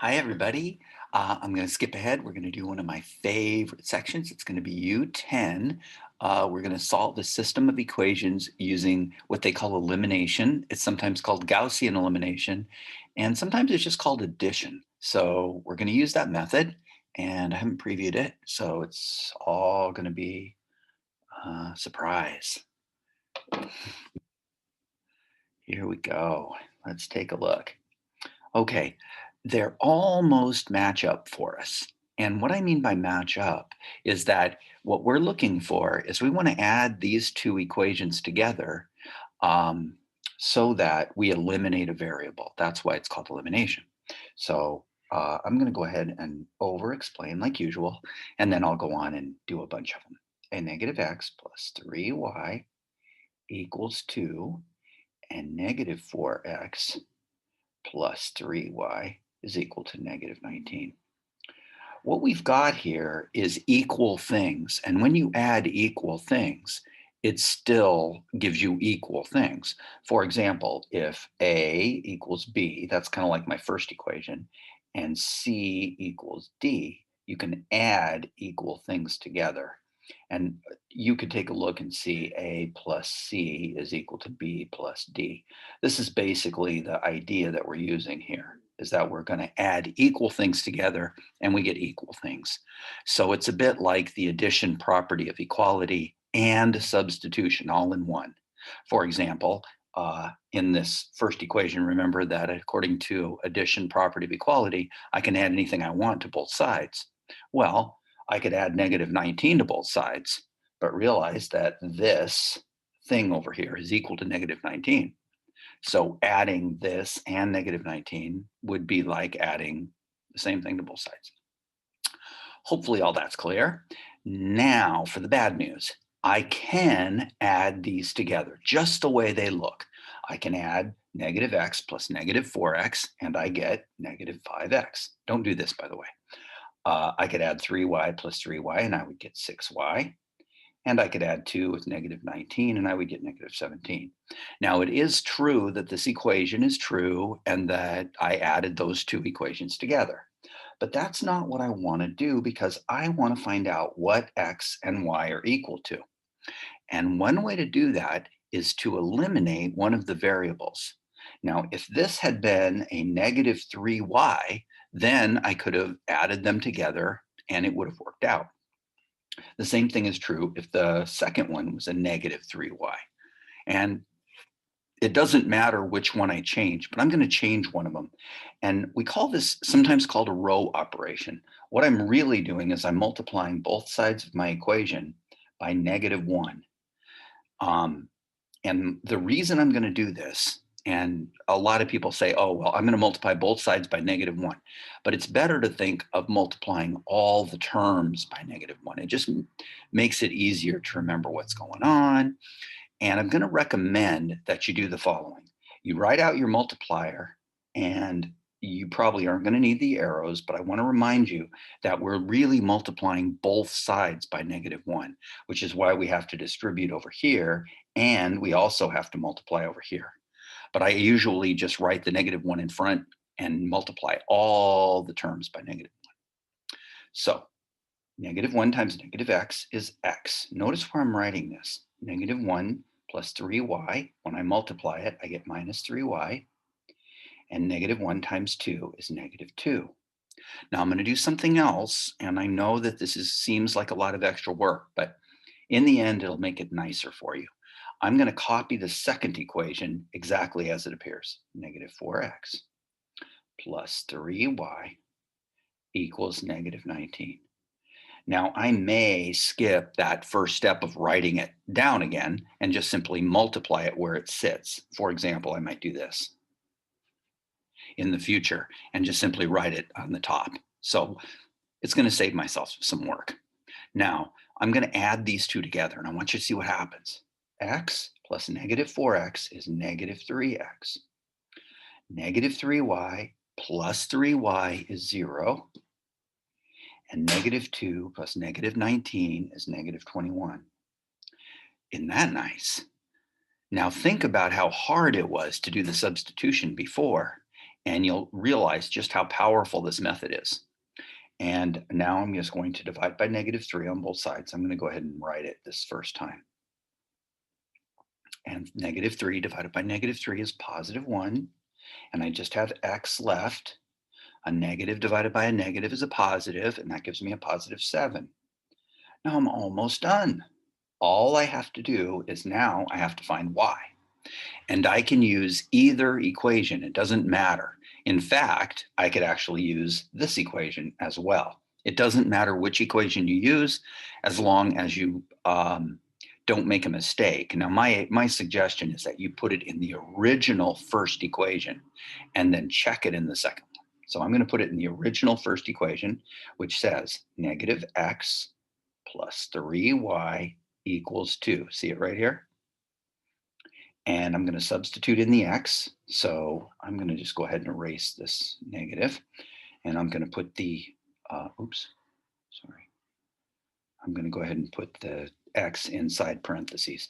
Hi, everybody. I'm going to skip ahead. We're going to do one of my favorite sections. It's going to be U10. We're going to solve the system of equations using what they call elimination. It's sometimes called Gaussian elimination, and sometimes it's just called addition. So we're going to use that method, and I haven't previewed it, so it's all going to be a surprise. Here we go. Let's take a look. Okay, they're almost match up for us. And what I mean by match up is that what we're looking for is we want to add these two equations together um, so that we eliminate a variable. That's why it's called elimination. So I'm going to go ahead and over explain like usual, and then I'll go on and do a bunch of them. A negative x plus 3y equals 2, and negative 4x plus 3y is equal to negative 19. What we've got here is equal things. And when you add equal things, it still gives you equal things. For example, if A equals B, that's kind of like my first equation, and C equals D, you can add equal things together. And you could take a look and see A plus C is equal to B plus D. This is basically the idea that we're using here, is that we're going to add equal things together and we get equal things. So it's a bit like the addition property of equality and substitution all in one. For example, in this first equation, remember that according to addition property of equality, I can add anything I want to both sides. Well, I could add negative 19 to both sides, but realize that this thing over here is equal to negative 19. So adding this and negative 19 would be like adding the same thing to both sides. Hopefully all that's clear. Now for the bad news. I can add these together just the way they look. I can add negative x plus negative 4x and I get negative 5x. Don't do this, by the way. I could add 3y plus 3y and I would get 6y. And I could add 2 with negative 19 and I would get negative 17. Now it is true that this equation is true and that I added those two equations together. But that's not what I want to do because I want to find out what x and y are equal to. And one way to do that is to eliminate one of the variables. Now, if this had been a negative 3y, then I could have added them together and it would have worked out. The same thing is true if the second one was a negative 3y. And it doesn't matter which one I change, but I'm going to change one of them. And we call this sometimes called a row operation. What I'm really doing is I'm multiplying both sides of my equation by negative 1. And the reason I'm going to do this, and a lot of people say, oh, well, I'm going to multiply both sides by negative 1. But it's better to think of multiplying all the terms by negative 1. It just makes it easier to remember what's going on. And I'm going to recommend that you do the following. You write out your multiplier, and you probably aren't going to need the arrows, but I want to remind you that we're really multiplying both sides by negative 1, which is why we have to distribute over here, and we also have to multiply over here. But I usually just write the negative 1 in front and multiply all the terms by negative 1. So negative 1 times negative x is x. Notice where I'm writing this. Negative 1 plus 3y. When I multiply it, I get minus 3y. And negative 1 times 2 is negative 2. Now I'm going to do something else, and I know that seems like a lot of extra work, but in the end, it'll make it nicer for you. I'm going to copy the second equation exactly as it appears. Negative 4x plus 3y equals negative 19. Now, I may skip that first step of writing it down again and just simply multiply it where it sits. For example, I might do this in the future and just simply write it on the top. So it's going to save myself some work. Now, I'm going to add these two together, and I want you to see what happens. X plus negative 4x is negative 3x. Negative 3y plus 3y is 0. And negative 2 plus negative 19 is negative 21. Isn't that nice? Now think about how hard it was to do the substitution before. And you'll realize just how powerful this method is. And now I'm just going to divide by -3 on both sides. I'm going to go ahead and write it this first time. And -3 divided by -3 is +1. And I just have x left. A negative divided by a negative is a positive, and that gives me a +7. Now I'm almost done. All I have to do is now I have to find y. And I can use either equation. It doesn't matter. In fact, I could actually use this equation as well. It doesn't matter which equation you use as long as you don't make a mistake. Now, my suggestion is that you put it in the original first equation and then check it in the second one. So I'm going to put it in the original first equation, which says -x plus 3y equals 2. See it right here? And I'm going to substitute in the x. So I'm going to just go ahead and erase this negative. And I'm going to put the, I'm going to go ahead and put the x inside parentheses.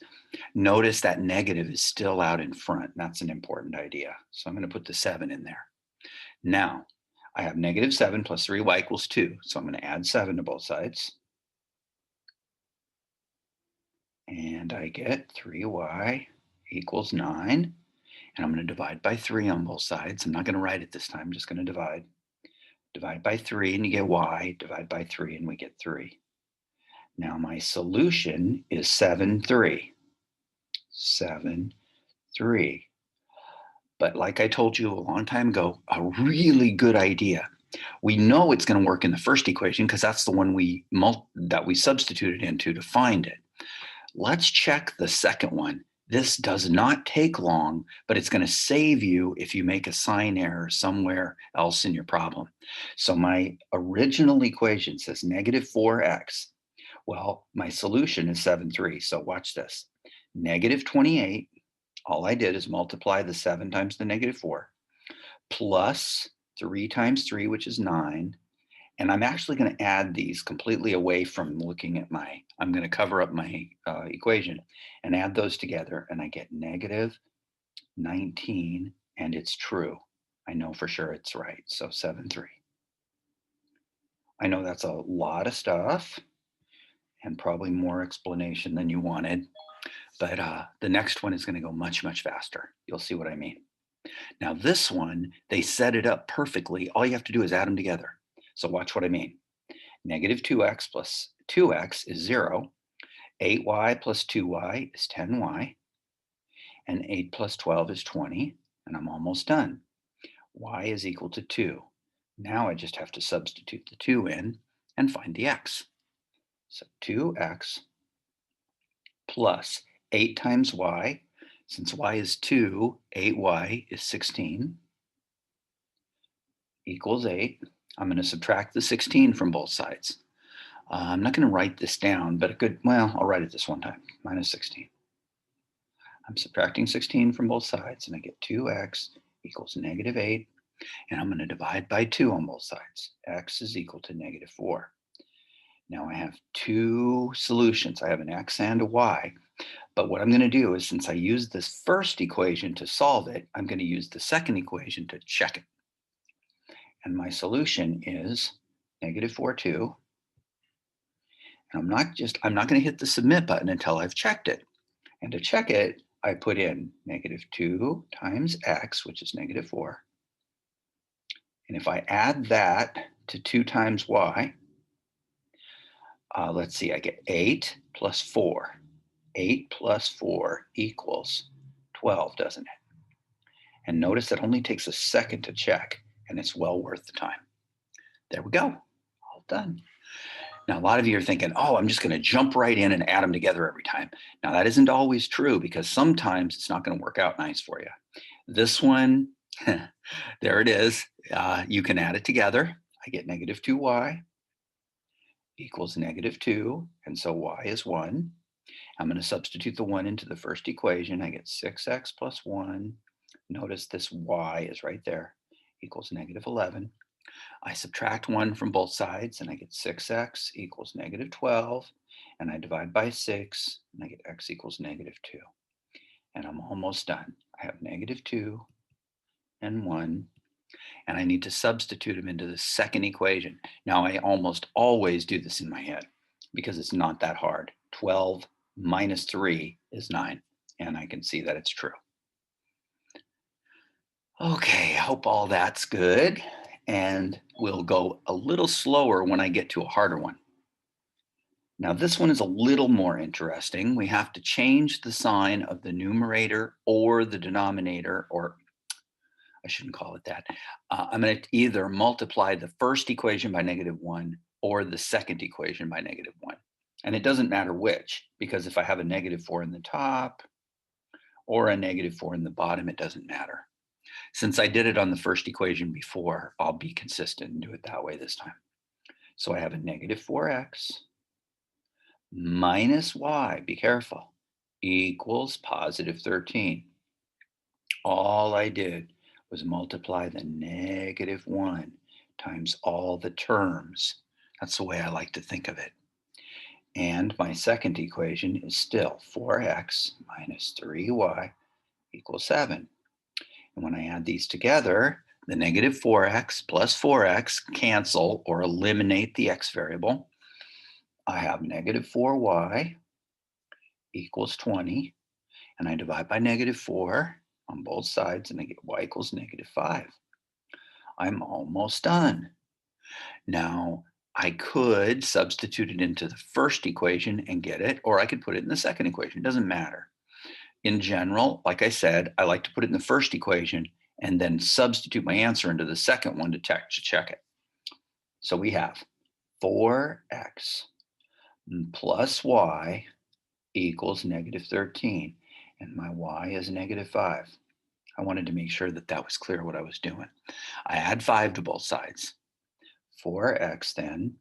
Notice that negative is still out in front. That's an important idea. So I'm going to put the 7 in there. Now, I have -7 plus 3y equals 2. So I'm going to add 7 to both sides. And I get 3y equals 9. And I'm going to divide by 3 on both sides. I'm not going to write it this time. I'm just going to divide. Divide by 3 and you get y. Divide by 3 and we get 3. Now my solution is 7, 3. 7, 3. But like I told you a long time ago, a really good idea. We know it's going to work in the first equation because that's the one that we substituted into to find it. Let's check the second one. This does not take long, but it's going to save you if you make a sign error somewhere else in your problem. So my original equation says -4x. Well, my solution is 7, 3. So watch this. -28, all I did is multiply the 7 times the -4, plus 3 times 3, which is 9. And I'm actually going to add these completely away from looking at I'm going to cover up my equation and add those together. And I get -19, and it's true. I know for sure it's right. So 7, 3. I know that's a lot of stuff and probably more explanation than you wanted. But the next one is going to go much, much faster. You'll see what I mean. Now this one, they set it up perfectly. All you have to do is add them together. So watch what I mean. -2x plus 2x is 0. 8y plus 2y is 10y. And 8 plus 12 is 20. And I'm almost done. Y is equal to 2. Now I just have to substitute the 2 in and find the x. So 2x plus 8 times y. Since y is 2, 8y is 16 equals 8. I'm going to subtract the 16 from both sides. I'm not going to write this down, but I'll write it this one time, -16. I'm subtracting 16 from both sides, and I get 2x equals -8. And I'm going to divide by 2 on both sides. X is equal to -4. Now I have two solutions. I have an x and a y. But what I'm going to do is, since I used this first equation to solve it, I'm going to use the second equation to check it. And my solution is -4, 2. And I'm not going to hit the submit button until I've checked it. And to check it, I put in -2 times x, which is -4. And if I add that to 2 times y, let's see, I get 8 plus 4. 8 plus 4 equals 12, doesn't it? And notice it only takes a second to check, and it's well worth the time. There we go, all done. Now, a lot of you are thinking, oh, I'm just going to jump right in and add them together every time. Now, that isn't always true because sometimes it's not going to work out nice for you. This one, there it is. You can add it together. I get -2y equals -2, and so y is 1. I'm going to substitute the 1 into the first equation. I get 6x plus 1. Notice this y is right there, equals -11. I subtract 1 from both sides, and I get 6x equals -12. And I divide by 6, and I get x equals -2. And I'm almost done. I have -2 and 1. and I need to substitute them into the second equation. Now, I almost always do this in my head because it's not that hard. 12 minus 3 is 9, and I can see that it's true. Okay, I hope all that's good, and we'll go a little slower when I get to a harder one. Now, this one is a little more interesting. We have to change the sign of the numerator or the denominator, or I shouldn't call it that. I'm going to either multiply the first equation by -1 or the second equation by -1. And it doesn't matter which, because if I have a -4 in the top or a -4 in the bottom, it doesn't matter. Since I did it on the first equation before, I'll be consistent and do it that way this time. So I have a -4x minus y, be careful, equals +13. All I did was multiply the -1 times all the terms. That's the way I like to think of it. And my second equation is still 4x minus 3y equals 7. And when I add these together, the -4x plus 4x cancel or eliminate the x variable. I have -4y equals 20. And I divide by -4 on both sides, and I get y equals -5. I'm almost done. Now, I could substitute it into the first equation and get it, or I could put it in the second equation. It doesn't matter. In general, like I said, I like to put it in the first equation and then substitute my answer into the second one to check it. So we have 4x plus y equals -13, and my y is -5. I wanted to make sure that that was clear what I was doing. I add 5 to both sides. 4x then,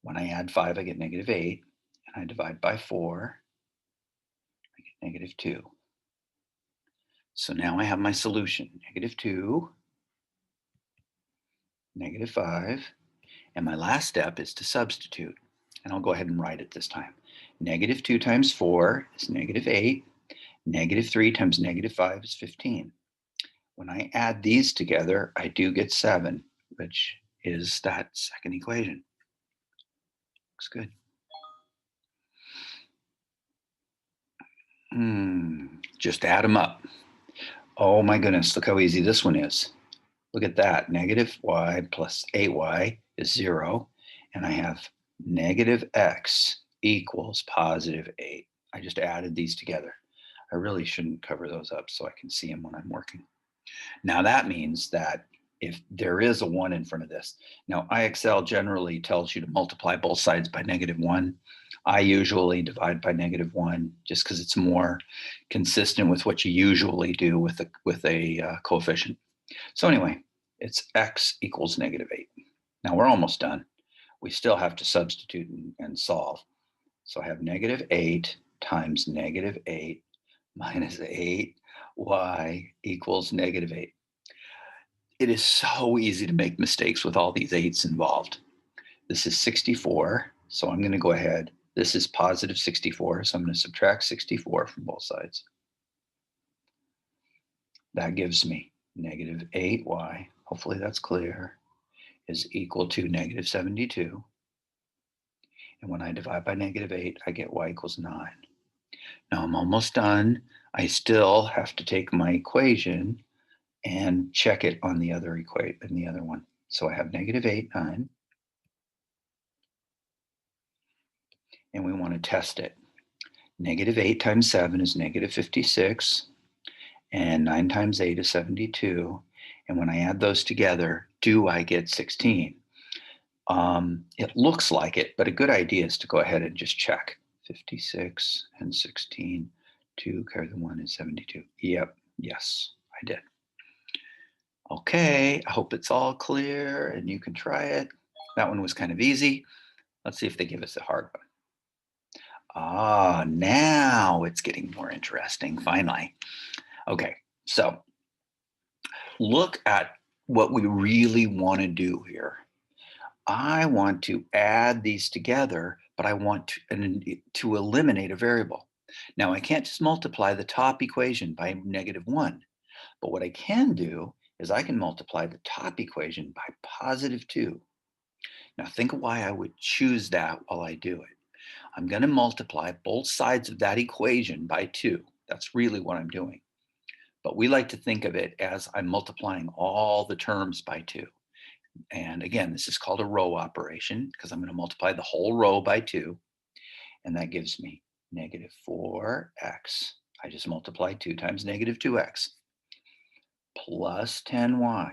when I add 5, I get -8, and I divide by 4, I get -2. So now I have my solution, -2, -5, and my last step is to substitute. And I'll go ahead and write it this time. -2 times 4 is -8, -3 times -5 is 15. When I add these together, I do get 7, which is that second equation. Looks good. Just add them up. Oh my goodness, look how easy this one is. Look at that. -y plus 8y is 0. And I have -x equals +8. I just added these together. I really shouldn't cover those up so I can see them when I'm working. Now that means that if there is a 1 in front of this, now IXL generally tells you to multiply both sides by -1. I usually divide by -1 just because it's more consistent with what you usually do with a coefficient. So anyway, it's x equals -8. Now we're almost done. We still have to substitute and solve. So I have -8 times -8 minus 8y equals -8. It is so easy to make mistakes with all these 8's involved. This is 64, so I'm going to go ahead. This is +64, so I'm going to subtract 64 from both sides. That gives me -8y, hopefully that's clear, is equal to -72. And when I divide by -8, I get y equals 9. Now I'm almost done. I still have to take my equation and check it on the other one. So I have -8, 9. And we want to test it. -8 times 7 is -56. And 9 times 8 is 72. And when I add those together, do I get 16? It looks like it, but a good idea is to go ahead and just check. 56 and 16, 2 carry the 1 is 72. Yep, yes, I did. Okay, I hope it's all clear and you can try it. That one was kind of easy. Let's see if they give us a hard one. Now it's getting more interesting, finally. Okay, so look at what we really want to do here. I want to add these together, but I want to eliminate a variable. Now, I can't just multiply the top equation by -1, but what I can do is I can multiply the top equation by positive 2. Now think of why I would choose that while I do it. I'm going to multiply both sides of that equation by 2. That's really what I'm doing. But we like to think of it as I'm multiplying all the terms by 2. And again, this is called a row operation because I'm going to multiply the whole row by 2. And that gives me negative 4x. I just multiplied 2 times negative 2x plus 10y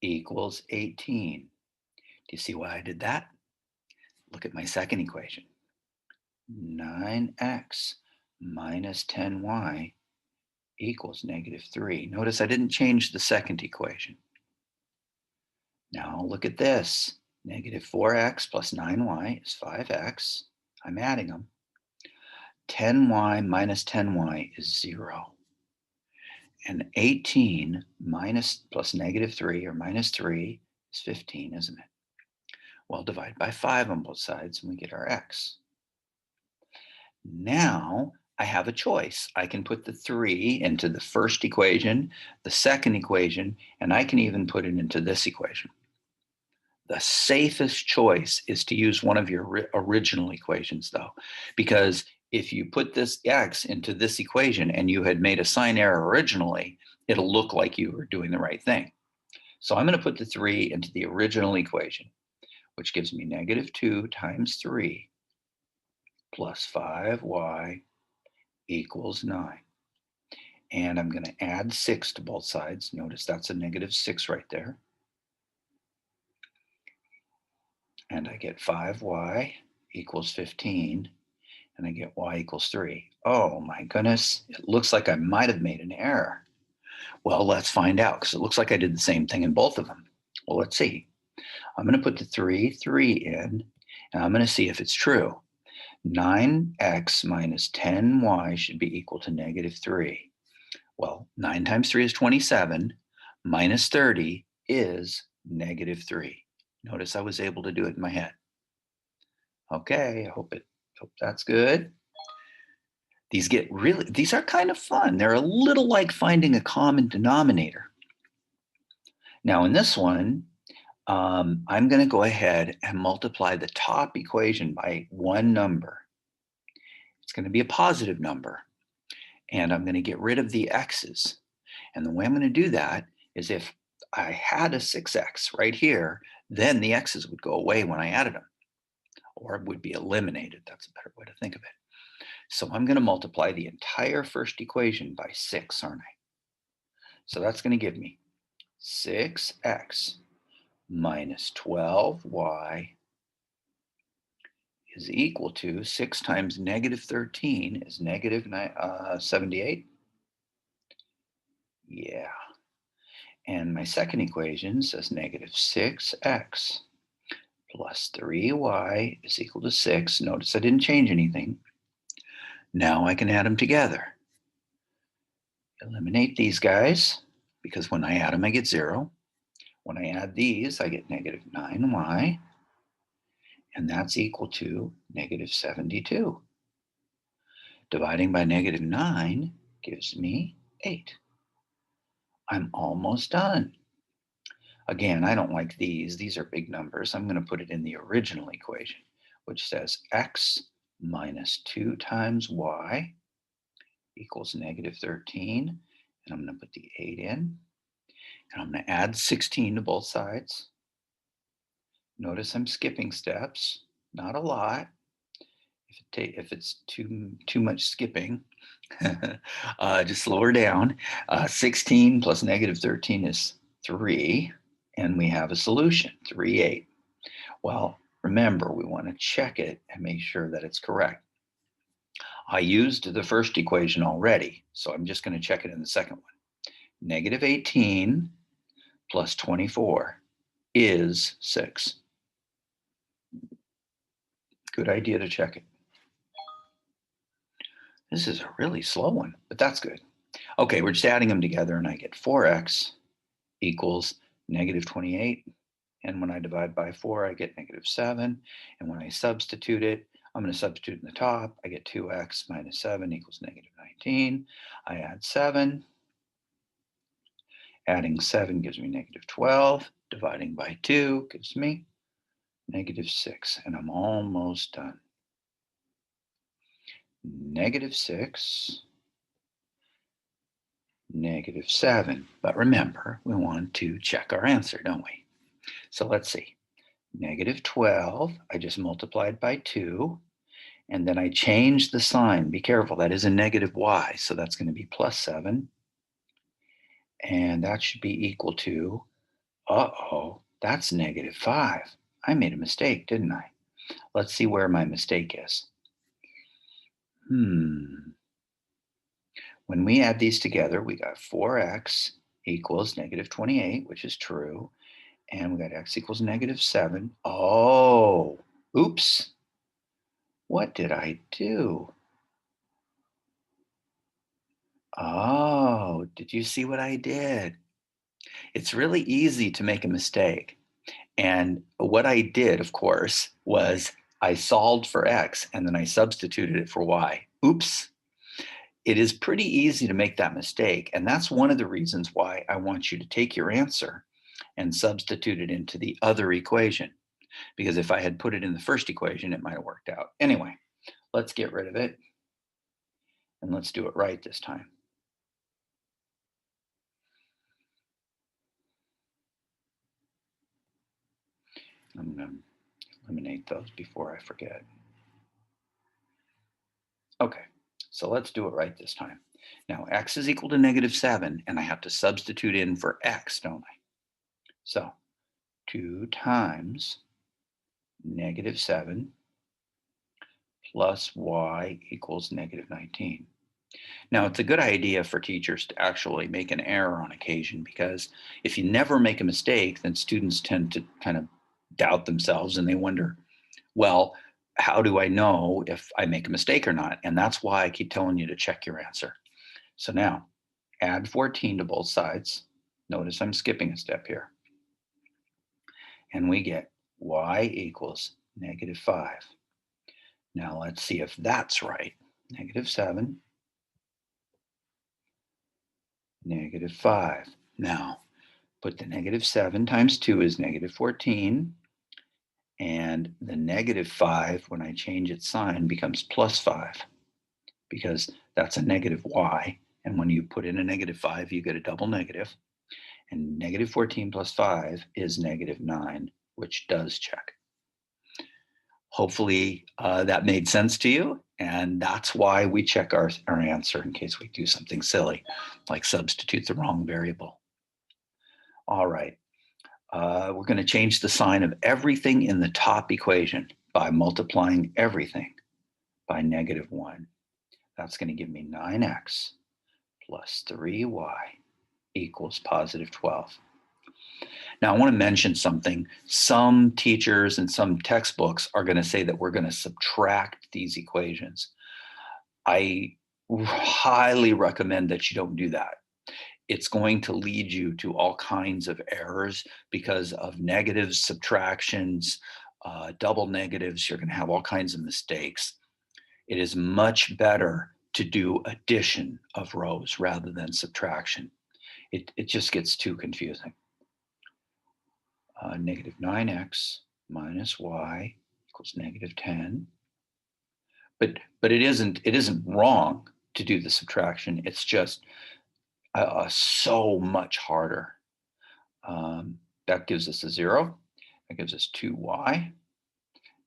equals 18. Do you see why I did that? Look at my second equation. 9x minus 10y equals negative 3. Notice I didn't change the second equation. Now look at this. Negative 4x plus 9y is 5x. I'm adding them. 10y minus 10y is 0. And 18 minus plus negative 3 or minus 3 is 15, isn't it? Well, divide by 5 on both sides and we get our x. Now I have a choice. I can put the 3 into the first equation, the second equation, and I can even put it into this equation. The safest choice is to use one of your original equations, though, because if you put this x into this equation and you had made a sign error originally, it'll look like you were doing the right thing. So I'm going to put the 3 into the original equation, which gives me negative 2 times 3 plus 5y equals 9. And I'm going to add 6 to both sides. Notice that's a negative 6 right there. And I get 5y equals 15. And I get y equals 3. Oh my goodness, it looks like I might have made an error. Well, let's find out because it looks like I did the same thing in both of them. Well, let's see. I'm going to put the 3 in, and I'm going to see if it's true. 9x minus 10y should be equal to negative 3. Well, 9 times 3 is 27, minus 30 is negative 3. Notice I was able to do it in my head. Okay, I hope that's good. These are kind of fun. They're a little like finding a common denominator. Now in this one, I'm going to go ahead and multiply the top equation by one number. It's going to be a positive number. And I'm going to get rid of the x's. And the way I'm going to do that is if I had a 6x right here, then the x's would go away when I added them, or would be eliminated. That's a better way to think of it. So I'm going to multiply the entire first equation by 6, aren't I? So that's going to give me 6x minus 12y is equal to 6 times negative 13 is negative 78. Yeah. And my second equation says negative 6x plus 3y is equal to 6. Notice I didn't change anything. Now I can add them together. Eliminate these guys because when I add them, I get 0. When I add these, I get negative 9y, and that's equal to negative 72. Dividing by negative 9 gives me 8. I'm almost done. Again, I don't like these. These are big numbers. I'm going to put it in the original equation, which says x minus 2 times y equals negative 13. And I'm going to put the 8 in. And I'm going to add 16 to both sides. Notice I'm skipping steps, not a lot. If it's too much skipping, just slow her down. 16 plus negative 13 is 3, and we have a solution, 3, 8. Well, remember, we want to check it and make sure that it's correct. I used the first equation already, so I'm just going to check it in the second one. Negative 18 plus 24 is 6. Good idea to check it. This is a really slow one, but that's good. Okay, we're just adding them together, and I get 4x equals negative 28. And when I divide by 4, I get negative 7. And when I substitute it, I'm going to substitute in the top. I get 2x minus 7 equals negative 19. I add 7. Adding 7 gives me negative 12. Dividing by 2 gives me negative 6. And I'm almost done. Negative 6, negative 7. But remember, we want to check our answer, don't we? So let's see. Negative 12, I just multiplied by 2. And then I changed the sign. Be careful, that is a negative y. So that's going to be plus 7. And that should be equal to, that's negative 5. I made a mistake, didn't I? Let's see where my mistake is. When we add these together, we got 4x equals negative 28, which is true. And we got x equals negative 7. Oh, oops. What did I do? Oh, did you see what I did? It's really easy to make a mistake. And what I did, of course, was I solved for x and then I substituted it for y. Oops. It is pretty easy to make that mistake. And that's one of the reasons why I want you to take your answer and substitute it into the other equation. Because if I had put it in the first equation, it might have worked out. Anyway, let's get rid of it. And let's do it right this time. I'm going to eliminate those before I forget. Okay, so let's do it right this time. Now, x is equal to negative 7, and I have to substitute in for x, don't I? So 2 times negative 7 plus y equals negative 19. Now, it's a good idea for teachers to actually make an error on occasion, because if you never make a mistake, then students tend to kind of doubt themselves and they wonder, well, how do I know if I make a mistake or not? And that's why I keep telling you to check your answer. So now, add 14 to both sides. Notice I'm skipping a step here. And we get y equals negative 5. Now let's see if that's right. Negative 7, negative 5. Now, put the negative 7 times 2 is negative 14. And the negative 5, when I change its sign, becomes plus 5, because that's a negative y. And when you put in a negative 5, you get a double negative. And negative 14 plus 5 is negative 9, which does check. Hopefully that made sense to you. And that's why we check our answer in case we do something silly, like substitute the wrong variable. All right. We're going to change the sign of everything in the top equation by multiplying everything by negative 1. That's going to give me 9x plus 3y equals positive 12. Now, I want to mention something. Some teachers and some textbooks are going to say that we're going to subtract these equations. I highly recommend that you don't do that. It's going to lead you to all kinds of errors because of negatives, subtractions, double negatives. You're going to have all kinds of mistakes. It is much better to do addition of rows rather than subtraction. It just gets too confusing. Negative 9x minus y equals negative 10. But it isn't wrong to do the subtraction. It's just so much harder. That gives us a 0. That gives us 2y.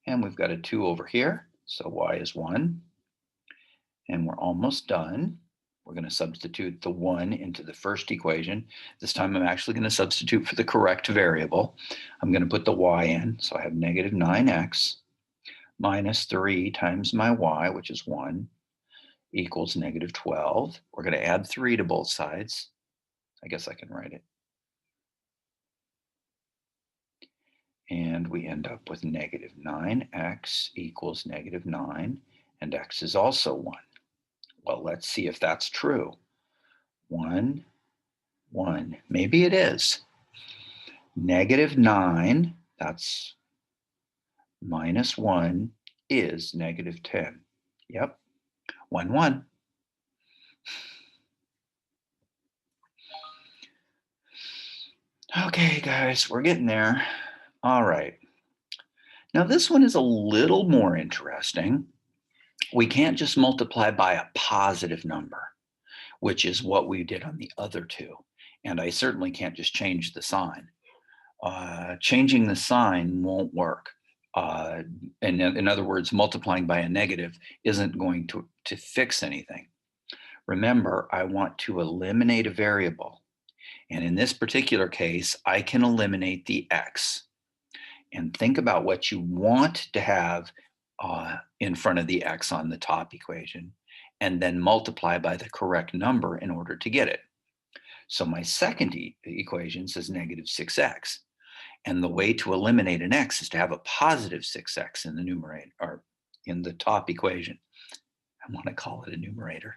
And we've got a 2 over here. So y is 1. And we're almost done. We're going to substitute the 1 into the first equation. This time I'm actually going to substitute for the correct variable. I'm going to put the y in. So I have negative 9x minus 3 times my y, which is 1, equals negative 12. We're going to add 3 to both sides. I guess I can write it. And we end up with negative 9x equals negative 9, and x is also 1. Well, let's see if that's true. 1, 1. Maybe it is. Negative 9, that's minus 1, is negative 10. Yep, 1, 1. Okay, guys, we're getting there. All right. Now, this one is a little more interesting. We can't just multiply by a positive number, which is what we did on the other two. And I certainly can't just change the sign. Changing the sign won't work. Uh, and in other words, multiplying by a negative isn't going to fix anything. Remember, I want to eliminate a variable. And in this particular case, I can eliminate the x. And think about what you want to have in front of the x on the top equation, and then multiply by the correct number in order to get it. So my second equation says negative 6x. And the way to eliminate an x is to have a positive 6x in the numerator, or in the top equation. I want to call it a numerator.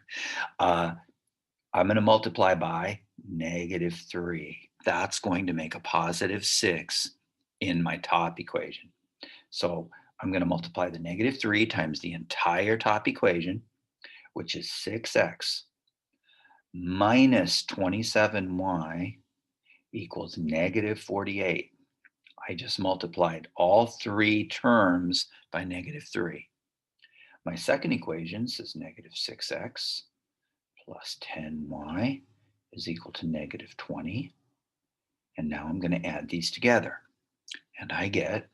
I'm going to multiply by negative 3. That's going to make a positive 6 in my top equation. So I'm going to multiply the negative 3 times the entire top equation, which is 6x minus 27y equals negative 48. I just multiplied all three terms by negative 3. My second equation says negative 6x plus 10y is equal to negative 20. And now I'm going to add these together. And I get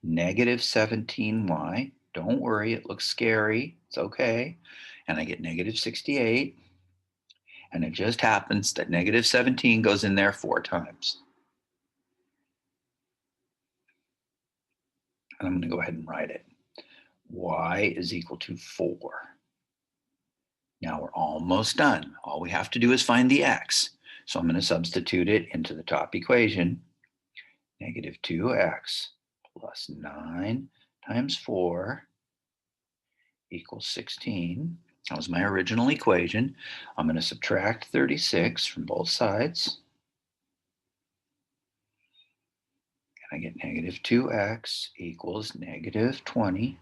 negative 17y. Don't worry, it looks scary. It's okay. And I get negative 68. And it just happens that negative 17 goes in there 4 times. And I'm going to go ahead and write it. Y is equal to 4. Now we're almost done. All we have to do is find the x. So I'm going to substitute it into the top equation. Negative 2x plus 9 times 4 equals 16. That was my original equation. I'm going to subtract 36 from both sides. And I get negative 2x equals negative 20.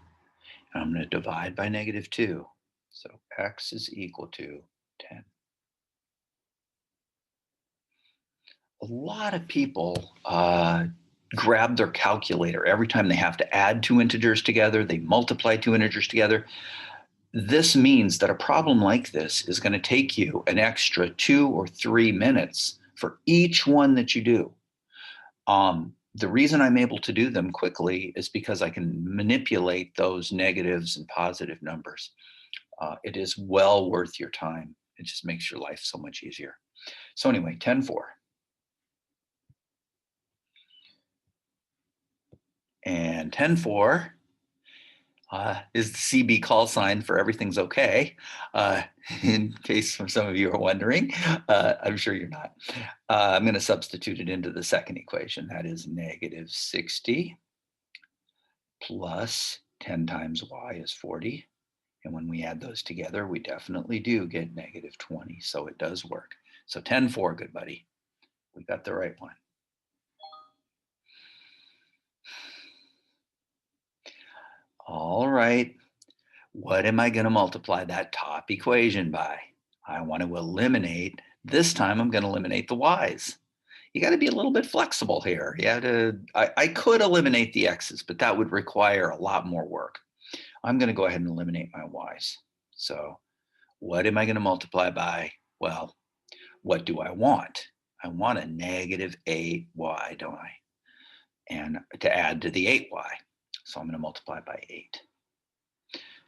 And I'm going to divide by negative 2. So x is equal to 10. A lot of people grab their calculator every time they have to add two integers together, they multiply two integers together. This means that a problem like this is going to take you an extra 2 or 3 minutes for each one that you do. The reason I'm able to do them quickly is because I can manipulate those negatives and positive numbers. It is well worth your time. It just makes your life so much easier. So anyway, 10-4. And 10-4 is the CB call sign for everything's okay. In case some of you are wondering, I'm sure you're not. I'm going to substitute it into the second equation. That is negative 60 plus 10 times y is 40. And when we add those together, we definitely do get negative 20. So it does work. So 10-4, good buddy. We got the right one. All right. What am I going to multiply that top equation by? I want to eliminate. This time I'm going to eliminate the y's. You got to be a little bit flexible here. I could eliminate the x's, but that would require a lot more work. I'm going to go ahead and eliminate my y's. So what am I going to multiply by? Well, what do I want? I want a negative 8y, don't I? And to add to the 8y. So I'm going to multiply by 8.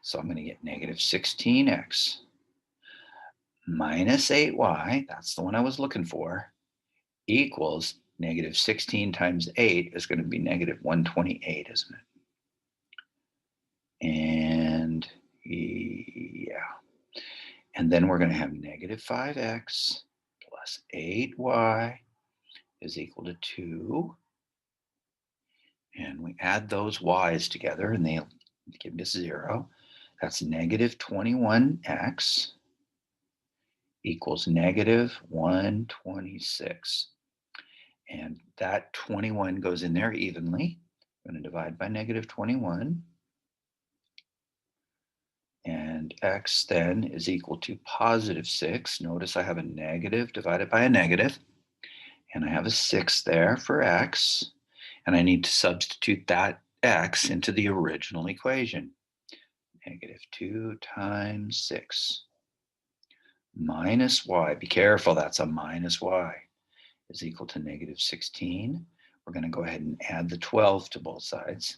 So I'm going to get negative 16x minus 8y, that's the one I was looking for, equals negative 16 times 8 is going to be negative 128, isn't it? And yeah. And then we're going to have negative 5x plus 8y is equal to 2. And we add those y's together and they give me 0. That's negative 21x equals negative 126. And that 21 goes in there evenly. I'm going to divide by negative 21. And x then is equal to positive 6. Notice I have a negative divided by a negative. And I have a 6 there for x. And I need to substitute that x into the original equation. -2 times 6 minus y. Be careful, that's a minus y, is equal to -16. We're going to go ahead and add the 12 to both sides.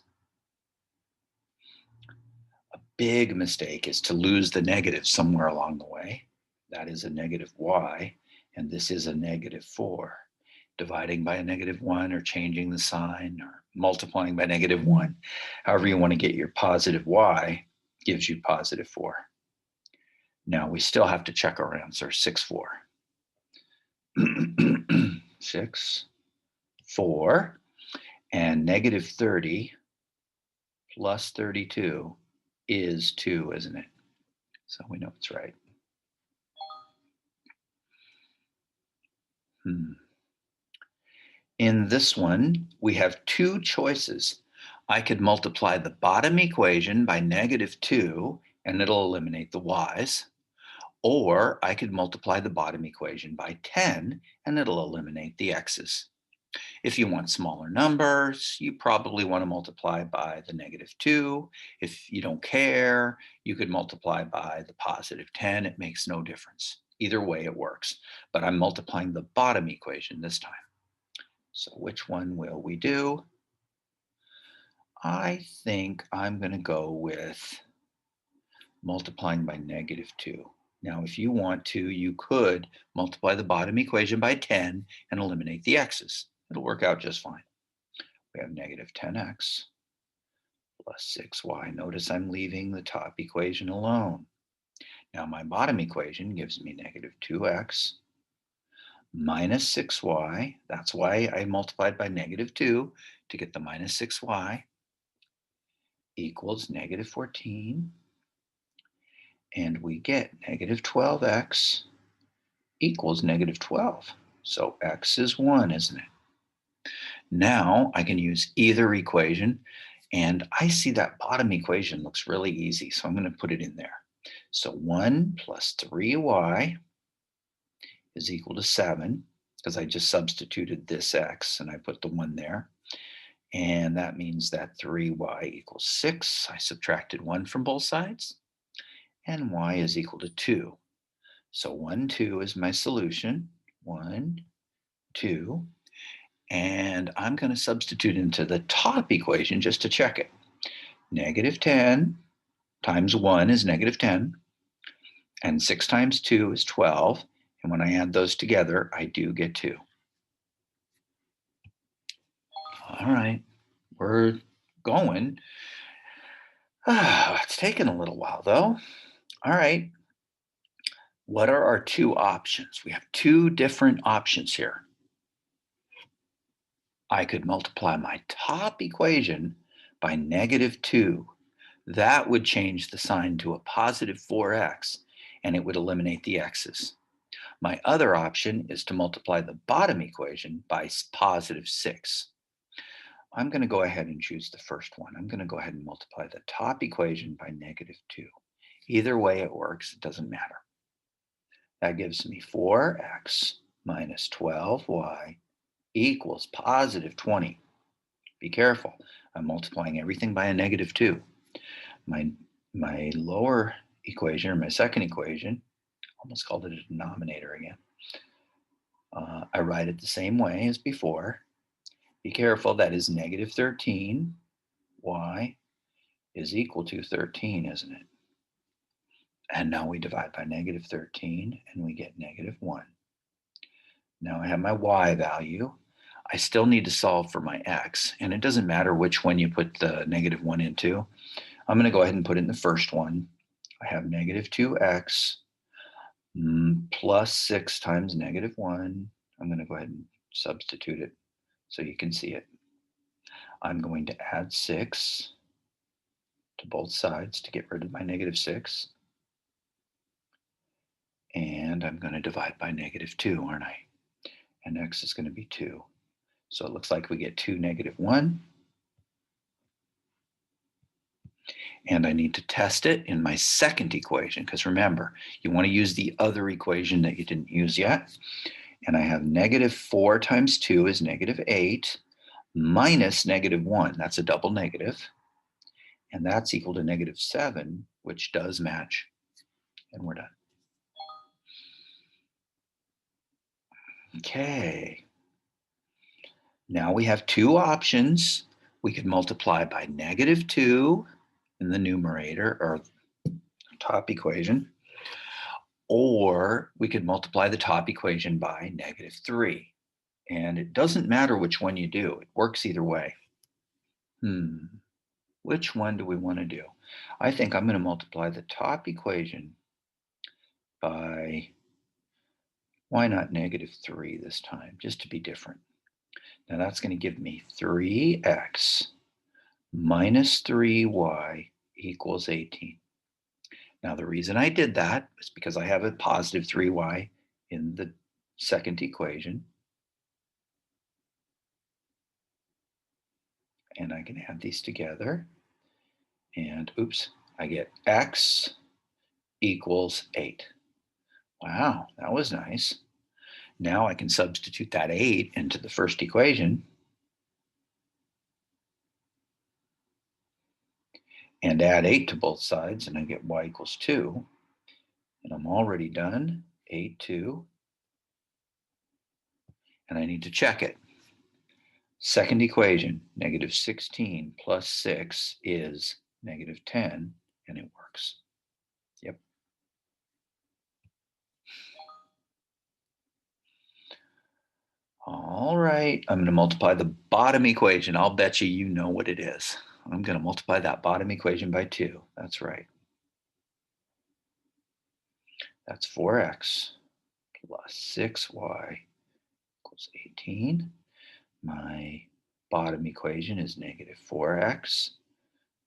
A big mistake is to lose the negative somewhere along the way. That is a -y, and this is a -4. Dividing by a -1 or changing the sign or multiplying by -1, however you want to get your positive y, gives you +4. Now we still have to check our answer, 6, 4. 6, 4, and -30 plus 32 is 2, isn't it? So we know it's right. In this one, we have two choices. I could multiply the bottom equation by -2 and it'll eliminate the y's. Or I could multiply the bottom equation by 10 and it'll eliminate the x's. If you want smaller numbers, you probably want to multiply by the -2. If you don't care, you could multiply by the +10. It makes no difference. Either way it works. But I'm multiplying the bottom equation this time. So which one will we do? I think I'm going to go with multiplying by -2. Now, if you want to, you could multiply the bottom equation by 10 and eliminate the x's. It'll work out just fine. We have -10x plus 6y. Notice I'm leaving the top equation alone. Now my bottom equation gives me -2x minus 6y. That's why I multiplied by -2 to get the -6y equals -14. And we get -12x equals -12. So x is 1, isn't it? Now I can use either equation, and I see that bottom equation looks really easy, so I'm going to put it in there. So 1 plus 3y is equal to 7, because I just substituted this x and I put the 1 there. And that means that 3y equals 6. I subtracted 1 from both sides, and y is equal to 2. So 1, 2 is my solution. 1, 2. And I'm going to substitute into the top equation just to check it. -10 times 1 is -10. And 6 times 2 is 12. And when I add those together, I do get 2. All right, we're going. It's taken a little while, though. All right. What are our two options? We have two different options here. I could multiply my top equation by -2. That would change the sign to a +4x, and it would eliminate the x's. My other option is to multiply the bottom equation by +6. I'm going to go ahead and choose the first one. I'm going to go ahead and multiply the top equation by -2. Either way it works, it doesn't matter. That gives me 4x minus 12y equals +20. Be careful, I'm multiplying everything by a -2. My lower equation, or my second equation, almost called it a denominator again. I write it the same way as before. Be careful, that is -13. Y is equal to 13, isn't it? And now we divide by -13 and we get -1. Now I have my y value. I still need to solve for my x, and it doesn't matter which one you put the -1 into. I'm going to go ahead and put in the first one. I have -2x plus 6 times -1. I'm going to go ahead and substitute it so you can see it. I'm going to add 6 to both sides to get rid of my -6. And I'm going to divide by -2, aren't I? And x is going to be 2. So it looks like we get 2, -1. And I need to test it in my second equation, because remember, you want to use the other equation that you didn't use yet. And I have negative 4 times 2 is negative 8 minus negative 1. That's a double negative. And that's equal to negative 7, which does match. And we're done. Okay. Now we have two options. We could multiply by negative 2 in the numerator or top equation, or we could multiply the top equation by negative 3. And it doesn't matter which one you do. It works either way. Which one do we want to do? I think I'm going to multiply the top equation by, why not negative 3 this time, just to be different. Now that's going to give me 3x minus 3y equals 18. Now the reason I did that is because I have a positive 3y in the second equation. And I can add these together. And oops, I get x equals 8. Wow, that was nice. Now I can substitute that 8 into the first equation and add 8 to both sides, and I get y equals 2. And I'm already done, 8, 2. And I need to check it. Second equation, negative 16 plus 6 is negative 10, and it works. Yep. All right, I'm going to multiply the bottom equation. I'll bet you know what it is. I'm going to multiply that bottom equation by 2. That's right. That's 4x plus 6y equals 18. My bottom equation is negative 4x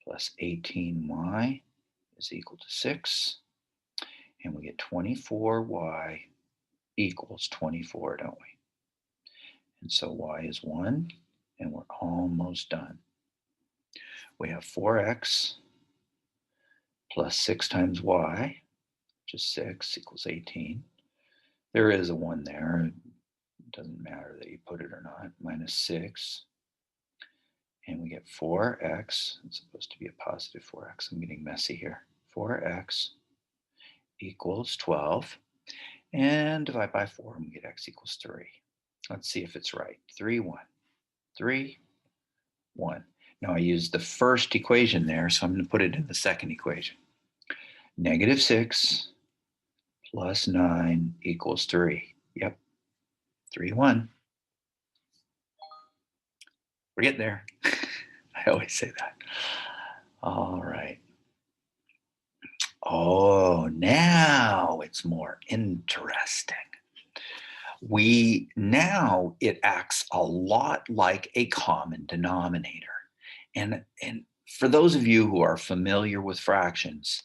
plus 18y is equal to 6. And we get 24y equals 24, don't we? And so y is 1, and we're almost done. We have 4x plus 6 times y, which is 6, equals 18. There is a 1 there. It doesn't matter that you put it or not. Minus 6. And we get 4x. It's supposed to be a positive 4x. I'm getting messy here. 4x equals 12. And divide by 4, and we get x equals 3. Let's see if it's right. 3, 1. 3, 1. Now I used the first equation there, so I'm going to put it in the second equation. Negative 6 plus 9 equals 3. Yep, 3, 1. We're getting there. I always say that. All right. Oh, now it's more interesting. Now it acts a lot like a common denominator. And for those of you who are familiar with fractions,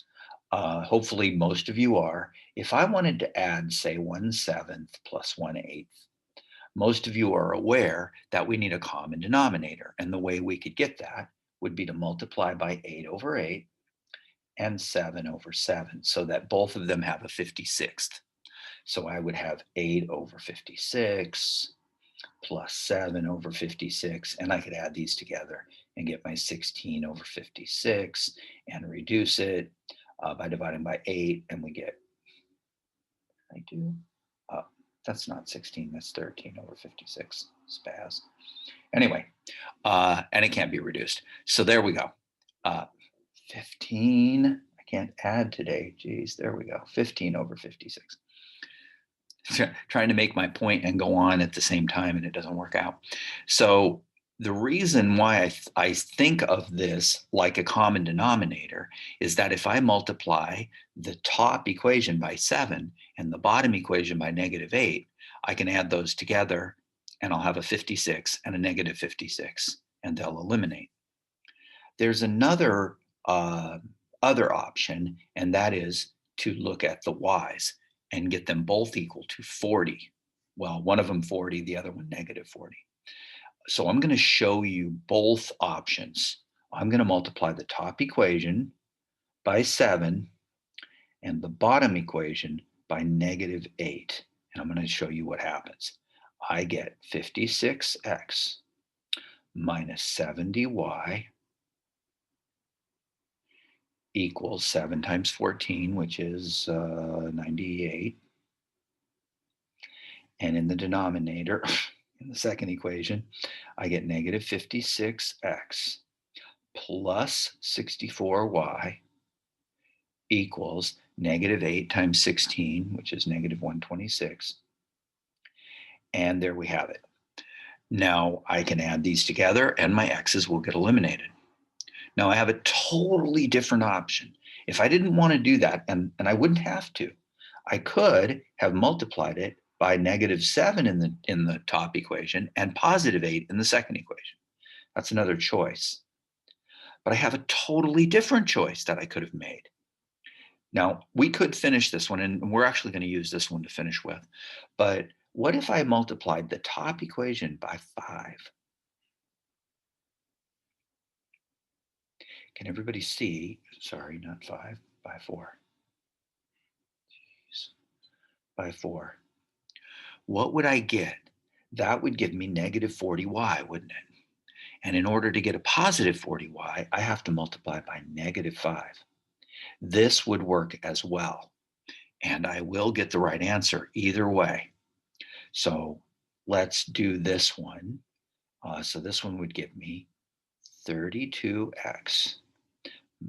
hopefully most of you are, if I wanted to add, say, 1/7 plus 1/8, most of you are aware that we need a common denominator. And the way we could get that would be to multiply by 8 over 8 and 7 over 7, so that both of them have a 56th. So I would have 8 over 56 plus 7 over 56, and I could add these together and get my 16 over 56 and reduce it by dividing by 8, and we get, I do, that's not 16, that's 13 over 56, spaz. Anyway, and it can't be reduced. So there we go. 15, I can't add today, geez, there we go, 15 over 56. Trying to make my point and go on at the same time, and it doesn't work out. So the reason why I think of this like a common denominator is that if I multiply the top equation by 7 and the bottom equation by negative 8, I can add those together and I'll have a 56 and a negative 56, and they'll eliminate. There's another other option, and that is to look at the y's and get them both equal to 40. Well, one of them 40, the other one negative 40. So I'm going to show you both options. I'm going to multiply the top equation by 7 and the bottom equation by negative 8. And I'm going to show you what happens. I get 56x minus 70y equals 7 times 14, which is 98. And in the denominator, in the second equation, I get negative 56x plus 64y equals negative 8 times 16, which is negative 126. And there we have it. Now I can add these together and my x's will get eliminated. Now I have a totally different option. If I didn't want to do that, and I wouldn't have to, I could have multiplied it by negative 7 in the top equation and positive 8 in the second equation. That's another choice. But I have a totally different choice that I could have made. Now, we could finish this one, and we're actually going to use this one to finish with. But what if I multiplied the top equation by 5? Can everybody see? Sorry, not 5, by 4. Jeez. By 4. What would I get? That would give me negative 40y, wouldn't it? And in order to get a positive 40y, I have to multiply by negative 5. This would work as well. And I will get the right answer either way. So let's do this one. So this one would give me 32x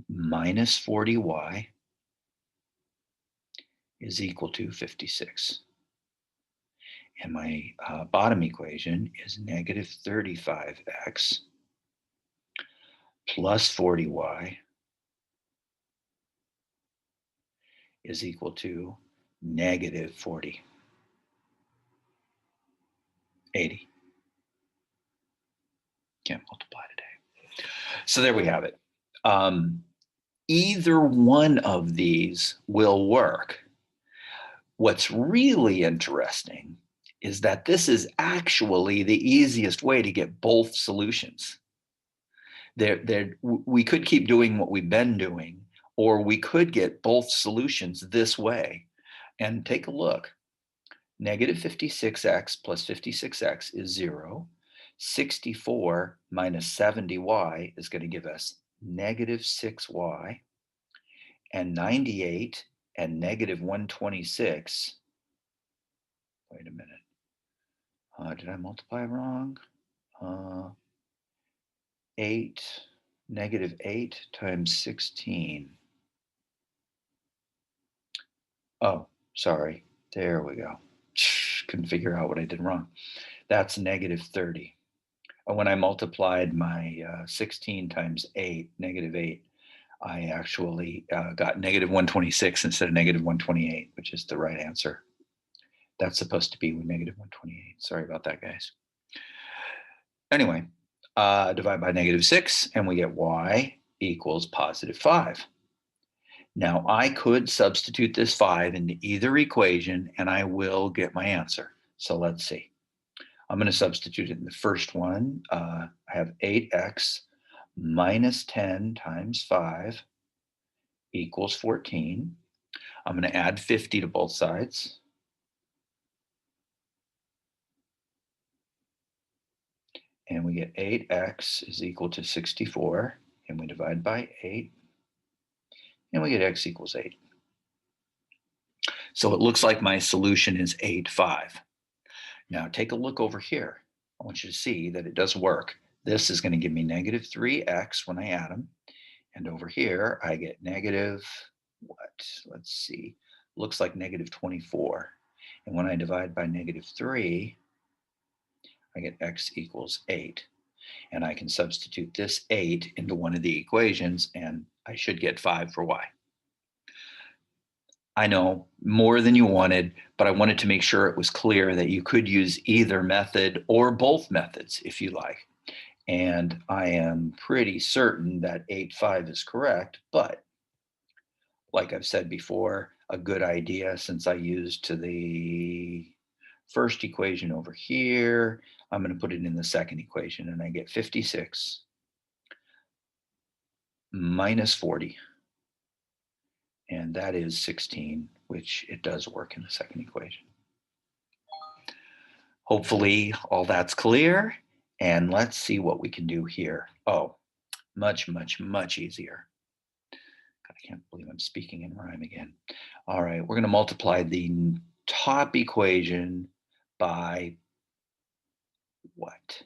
minus 40y is equal to 56. And my bottom equation is negative 35x plus 40y is equal to negative 40, 80. Can't multiply today. So there we have it. Either one of these will work. What's really interesting is that this is actually the easiest way to get both solutions. We could keep doing what we've been doing, or we could get both solutions this way. And take a look. Negative 56x plus 56x is 0. 64 minus 70y is going to give us negative 6y. And 98 and negative 126. Wait a minute. Did I multiply wrong? 8, negative 8 times 16. Oh, sorry. There we go. Couldn't figure out what I did wrong. That's negative 30. When I multiplied my 16 times 8, negative 8, I actually got negative 126 instead of negative 128, which is the right answer. That's supposed to be negative 128. Sorry about that, guys. Anyway, divide by negative 6, and we get y equals positive 5. Now, I could substitute this 5 into either equation, and I will get my answer. So let's see. I'm going to substitute it in the first one. I have 8x minus 10 times 5 equals 14. I'm going to add 50 to both sides. And we get 8x is equal to 64. And we divide by 8. And we get x equals 8. So it looks like my solution is 8, 5. Now take a look over here. I want you to see that it does work. This is going to give me negative 3x when I add them. And over here, I get negative, what? Let's see. Looks like negative 24. And when I divide by negative 3, I get x equals 8. And I can substitute this 8 into one of the equations, and I should get 5 for y. I know, more than you wanted, but I wanted to make sure it was clear that you could use either method or both methods if you like. And I am pretty certain that 8, 5 is correct, but like I've said before, a good idea, since I used to the first equation over here, I'm going to put it in the second equation, and I get 56 minus 40. And that is 16, which it does work in the second equation. Hopefully all that's clear. And let's see what we can do here. Oh, much, much, much easier. God, I can't believe I'm speaking in rhyme again. All right, we're going to multiply the top equation by what?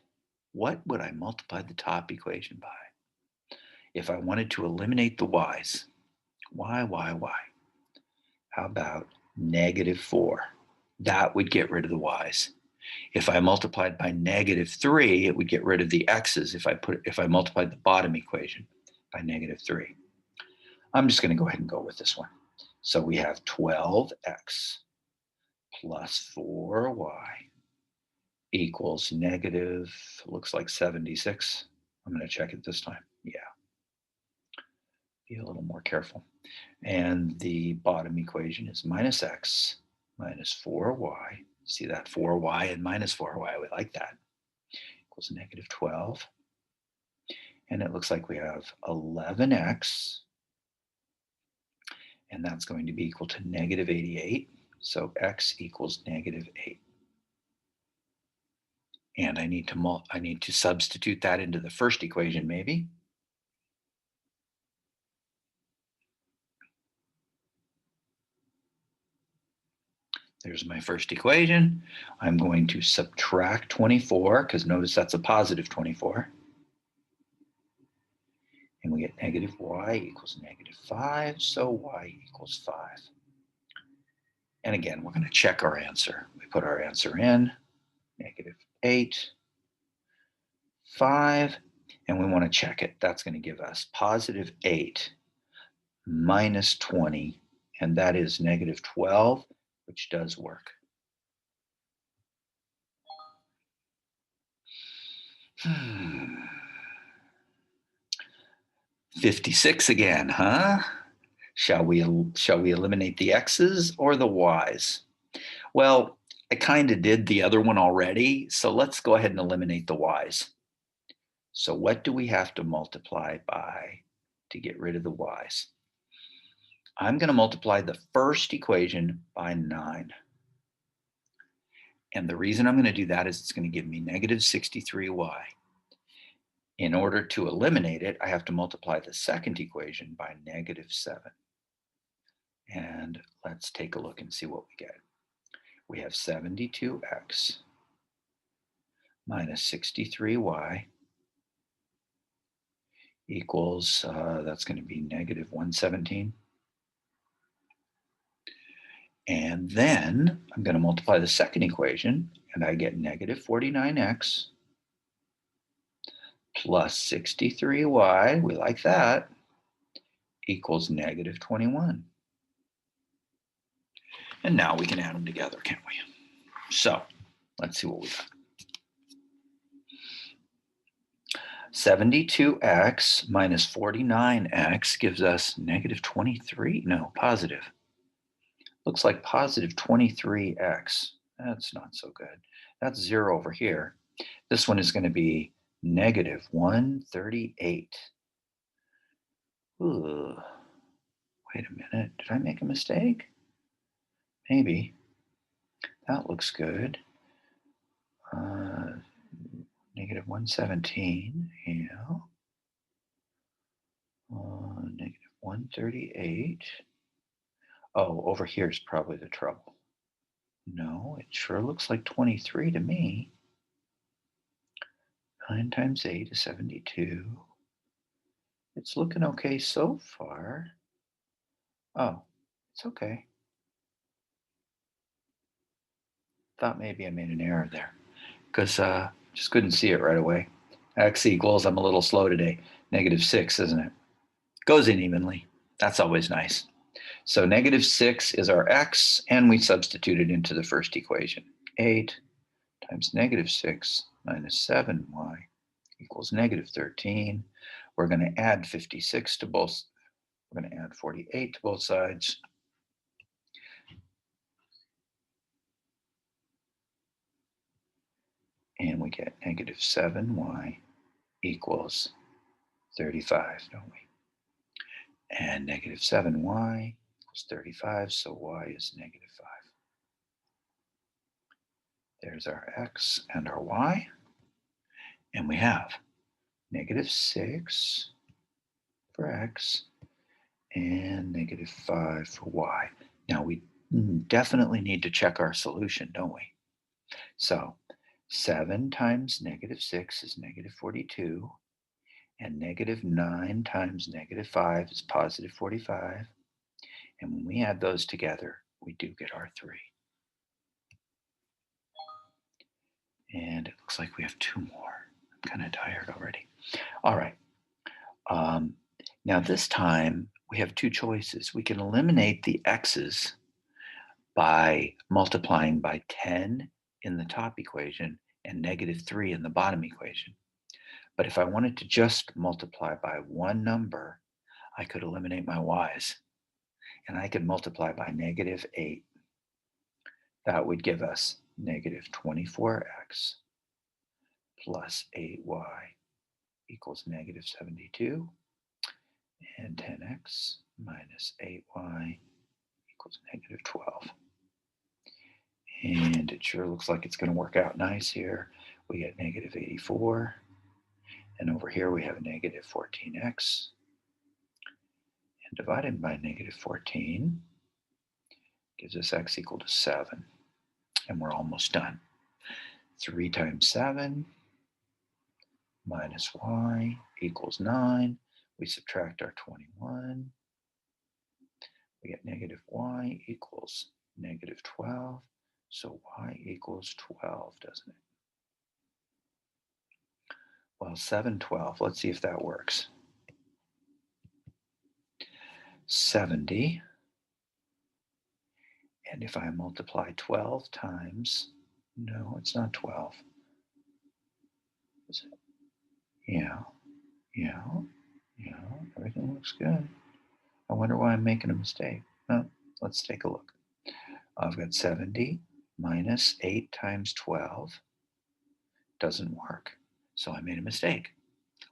What would I multiply the top equation by? If I wanted to eliminate the y's, why? How about -4? That would get rid of the y's. If I multiplied by -3, it would get rid of the x's if I multiplied the bottom equation by -3. I'm just going to go ahead and go with this one. So we have 12x plus 4y equals negative, looks like 76. I'm going to check it this time. Yeah, be a little more careful. And the bottom equation is minus x minus 4y. See that 4y and minus 4y, we like that, equals -12. And it looks like we have 11x, and that's going to be equal to -88. So x equals -8. And I need to substitute that into the first equation, maybe. There's my first equation. I'm going to subtract 24, because notice that's a positive 24. And we get -y equals -5, so y equals 5. And again, we're going to check our answer. We put our answer in, -8, 5, and we want to check it. That's going to give us +8 minus 20, and that is -12, which does work. 56 again, huh? Shall we eliminate the x's or the y's? Well, I kind of did the other one already, so let's go ahead and eliminate the y's. So what do we have to multiply by to get rid of the y's? I'm going to multiply the first equation by 9. And the reason I'm going to do that is it's going to give me -63y. In order to eliminate it, I have to multiply the second equation by -7. And let's take a look and see what we get. We have 72x minus 63y equals, that's going to be -117. And then I'm going to multiply the second equation, and I get -49x plus 63y, we like that, equals -21. And now we can add them together, can't we? So let's see what we got. 72x minus 49x gives us -23, no, positive. Looks like positive 23x. That's not so good. That's 0 over here. This one is going to be -138. Ooh, wait a minute. Did I make a mistake? Maybe. That looks good. -117. Yeah. -138. Oh, over here is probably the trouble. No, it sure looks like 23 to me. 9 times 8 is 72. It's looking okay so far. Oh, it's okay. Thought maybe I made an error there because just couldn't see it right away. X equals, I'm a little slow today, -6, isn't it? Goes in evenly. That's always nice. So -6 is our x, and we substitute it into the first equation. 8 times -6 minus 7y equals -13. We're going to add 56 to both. We're going to add 48 to both sides. And we get -7y equals 35, don't we? And -7y equals 35, so y is -5. There's our x and our y. And we have -6 for x and -5 for y. Now we definitely need to check our solution, don't we? So 7 times -6 is -42, and -9 times -5 is +45. And when we add those together, we do get our 3. And it looks like we have 2 more. I'm kind of tired already. All right. Now this time we have 2 choices. We can eliminate the x's by multiplying by 10 in the top equation and -3 in the bottom equation. But if I wanted to just multiply by one number, I could eliminate my y's, and I could multiply by -8. That would give us -24x plus 8y equals -72, and 10x minus 8y equals -12. And it sure looks like it's going to work out nice here. We get -84, and over here we have -14x, and divided by -14 gives us x equal to 7, and we're almost done. 3 times 7 minus y equals 9. We subtract our 21. We get -y equals -12. So y equals 12, doesn't it? Well, 7, 12. Let's see if that works. 70. And if I multiply 12 times, no, it's not 12. Is it? Yeah, everything looks good. I wonder why I'm making a mistake. Well, let's take a look. I've got 70 minus 8 times 12. Doesn't work. So I made a mistake.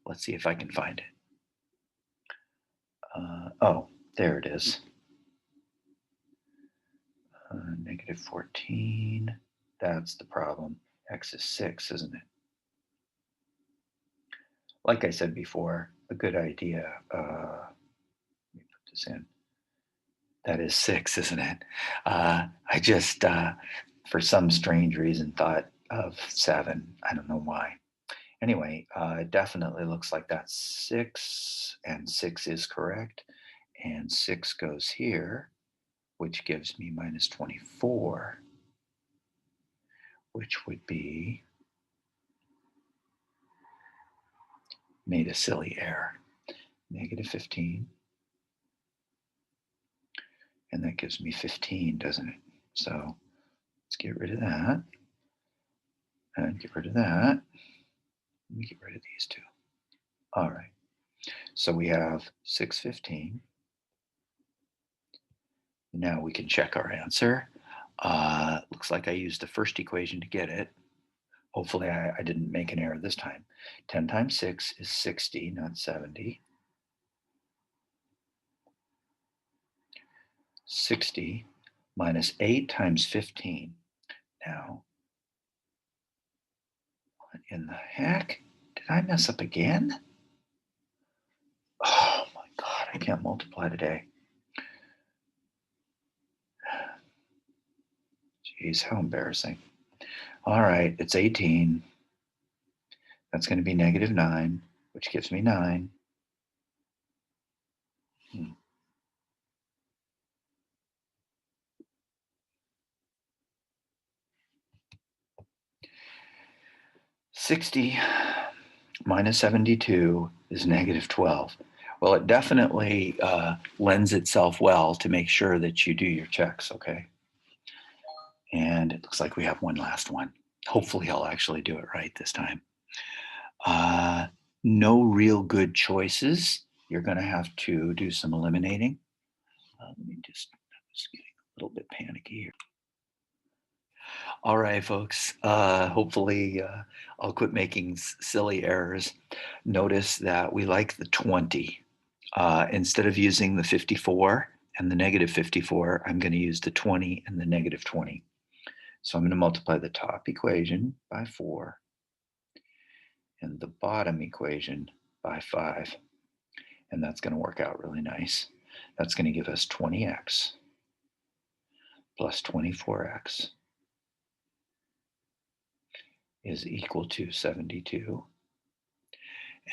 Let's see if I can find it. Oh, there it is. -14. That's the problem. X is 6, isn't it? Like I said before, a good idea. Let me put this in. That is 6, isn't it? I just, for some strange reason, thought of 7. I don't know why. Anyway, it definitely looks like that's 6, and 6 is correct. And 6 goes here, which gives me -24, which would be, made a silly error, -15. And that gives me 15, doesn't it? So let's get rid of that. And get rid of that. Let me get rid of these 2. All right. So we have 615. Now we can check our answer. Looks like I used the first equation to get it. Hopefully I didn't make an error this time. 10 times 6 is 60, not 70. 60 minus 8 times 15. Now, what in the heck? Did I mess up again? Oh my God, I can't multiply today. Jeez, how embarrassing. All right, it's 18. That's going to be -9, which gives me 9. 60 minus 72 is -12. Well, it definitely lends itself well to make sure that you do your checks, okay? And it looks like we have one last one. Hopefully I'll actually do it right this time. No real good choices. You're going to have to do some eliminating. Let me just getting a little bit panicky here. All right, folks. Hopefully I'll quit making silly errors. Notice that we like the 20. Instead of using the 54 and the -54, I'm going to use the 20 and the -20. So I'm going to multiply the top equation by 4 and the bottom equation by 5. And that's going to work out really nice. That's going to give us 20x plus 24x is equal to 72.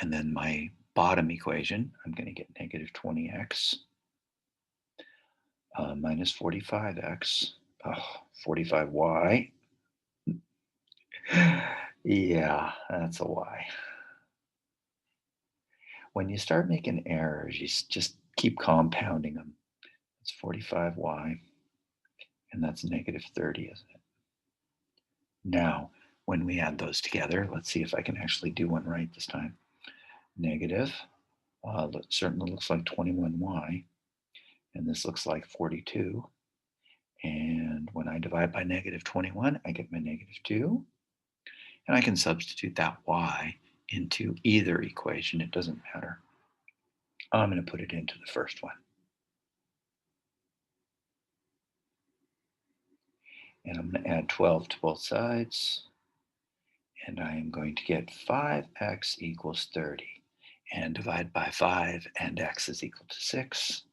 And then my bottom equation, I'm going to get negative 20x minus 45x, 45y. Yeah, that's a y. When you start making errors, you just keep compounding them. It's 45y, and that's negative 30, isn't it? Now, when we add those together, let's see if I can actually do one right this time. Negative, certainly looks like 21y, and this looks like 42. And when I divide by negative 21, I get my negative 2. And I can substitute that y into either equation. It doesn't matter. I'm going to put it into the first one. And I'm going to add 12 to both sides. And I am going to get 5x equals 30. And divide by 5, and x is equal to 6.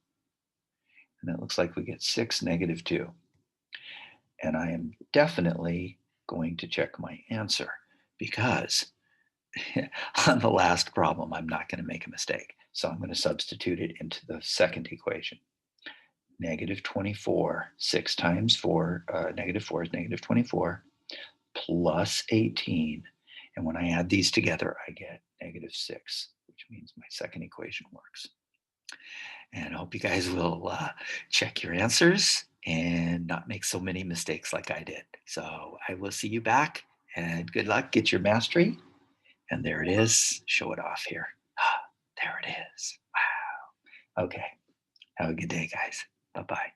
And it looks like we get 6, negative 2. And I am definitely going to check my answer because on the last problem, I'm not going to make a mistake. So I'm going to substitute it into the second equation. Negative 24, 6 times 4, negative 4 is negative 24, plus 18. And when I add these together, I get negative 6, which means my second equation works. And I hope you guys will check your answers and not make so many mistakes like I did. So I will see you back, and good luck. Get your mastery. And there it is. Show it off here. There it is. Wow. Okay. Have a good day, guys. Bye-bye.